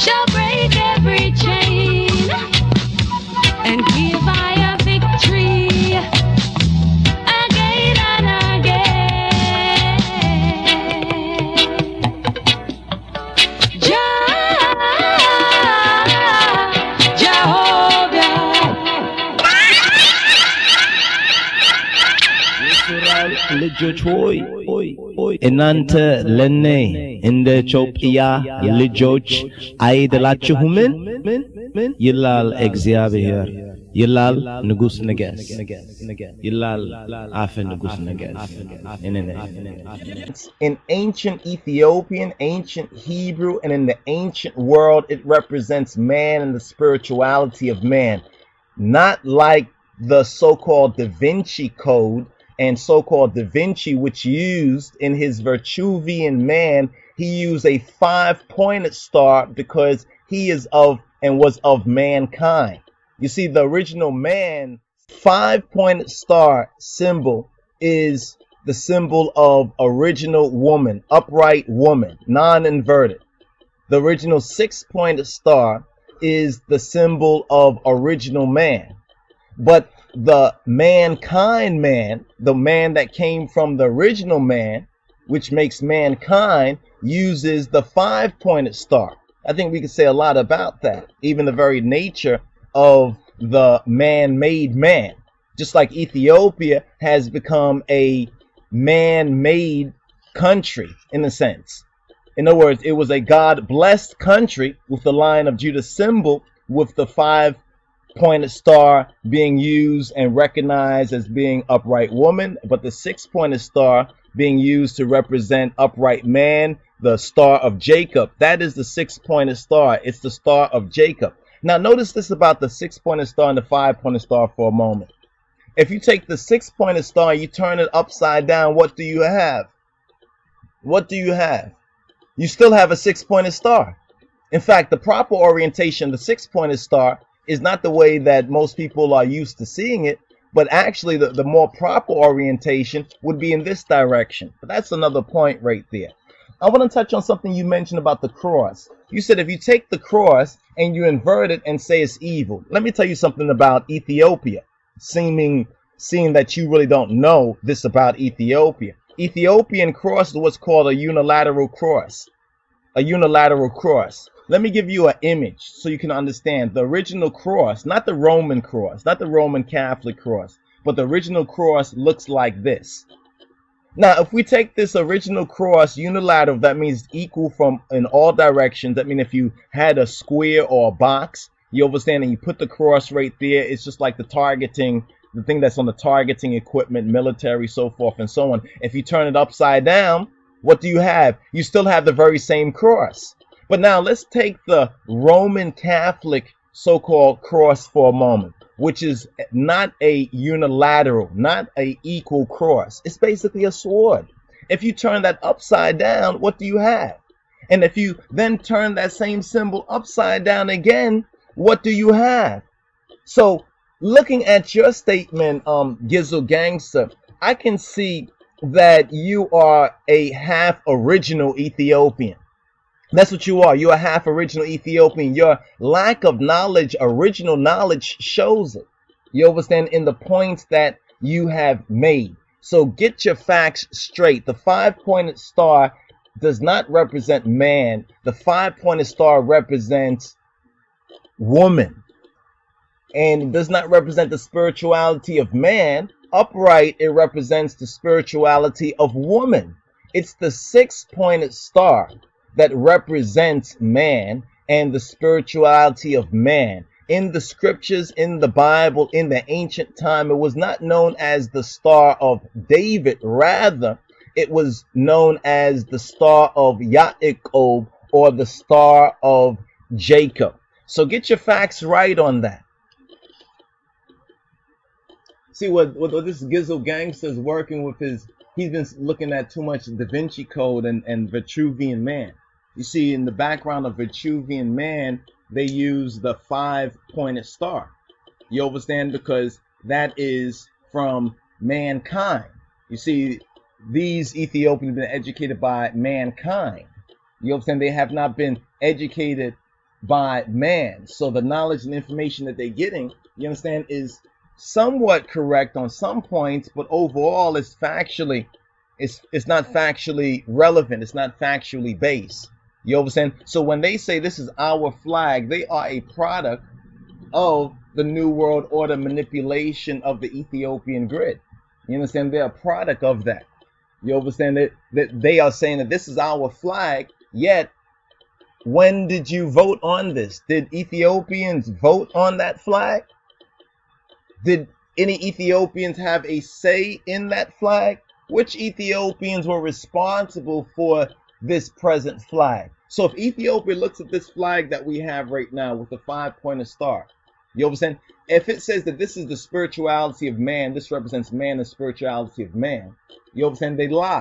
shall break every chain and give I a victory again and again. እናንተ ለኔ እንደ ኢትዮጵያ ልጆች አይደላችሁምን ይላል እግዚአብሔር ይላል ንጉስ ነገስ ይላል አፈ ንጉስ ነገስ In ancient Ethiopian, ancient Hebrew, and in the ancient world, it represents man and the spirituality of man, not like the so-called Da Vinci Code and so-called Da Vinci, which used in his Vitruvian Man, he used a 5-pointed star because he is of and was of mankind. You see, the original man 5-pointed star symbol is the symbol of original woman, upright woman, non-inverted. The original 6-pointed star is the symbol of original man. But the mankind man, the man that came from the original man, which makes mankind, uses the 5-pointed star. I think we can say a lot about that. Even the very nature of the man-made man. Just like Ethiopia has become a man-made country in a sense. In other words, it was a God-blessed country with the Lion of Judah symbol with the 5-pointed star being used and recognized as being upright woman, but the 6-pointed star being used to represent upright man, the star of Jacob. That is the 6-pointed star. It's the star of Jacob. Now notice this about the 6-pointed star and the 5-pointed star for a moment. If you take the 6-pointed star and you turn it upside down, what do you have? What do you have? You still have a 6-pointed star. In fact, the proper orientation, the 6-pointed star, is not the way that most people are used to seeing it, but actually the more proper orientation would be in this direction. But that's another point right there. I want to touch on something you mentioned about the cross. You said if you take the cross and you invert it and say it's evil. Let me tell you something about Ethiopia, seeing that you really don't know this about Ethiopia. Ethiopian cross is what's called a unilateral cross. A unilateral cross. Let me give you an image so you can understand. The original cross, not the Roman cross, not the Roman Catholic cross, but the original cross looks like this. Now, if we take this original cross unilateral, that means equal from in all directions. That means if you had a square or a box, you understand, and you put the cross right there, it's just like the targeting, the thing that's on the targeting equipment, military, so forth and so on. If you turn it upside down, what do you have? You still have the very same cross. But now let's take the Roman Catholic so-called cross for a moment, which is not a unilateral, not a equal cross. It's basically a sword. If you turn that upside down, what do you have? And if you then turn that same symbol upside down again, what do you have? So looking at your statement, Gizzle Gangster, I can see that you are a half original Ethiopian. That's what you are. You're a half original Ethiopian. Your lack of knowledge, original knowledge, shows it. You understand in the points that you have made. So get your facts straight. The 5-pointed star does not represent man. The 5-pointed star represents woman. And it does not represent the spirituality of man. Upright, it represents the spirituality of woman. It's the 6-pointed star that represents man and the spirituality of man. In the scriptures, in the Bible, in the ancient time, it was not known as the Star of David. Rather, it was known as the Star of Yaakov or the Star of Jacob. So get your facts right on that. See what this Gizzle Gangster is working with his, he's been looking at too much Da Vinci Code and Vitruvian Man. You see, in the background of Vitruvian Man, they use the 5-pointed star. You understand? Because that is from mankind. You see, these Ethiopians have been educated by mankind. You understand? They have not been educated by man. So the knowledge and information that they're getting, you understand, is somewhat correct on some points, but overall it's factually, it's not factually relevant, it's not factually based. You understand? So when they say this is our flag, they are a product of the New World Order manipulation of the Ethiopian grid. You understand? They're a product of that. You understand that they are saying that this is our flag, yet when did you vote on this? Did Ethiopians vote on that flag? Did any Ethiopians have a say in that flag? Which Ethiopians were responsible for this present flag? So if Ethiopia looks at this flag that we have right now with the 5-pointed star, you understand? If it says that this is the spirituality of man, this represents man, the spirituality of man, you understand? They lie.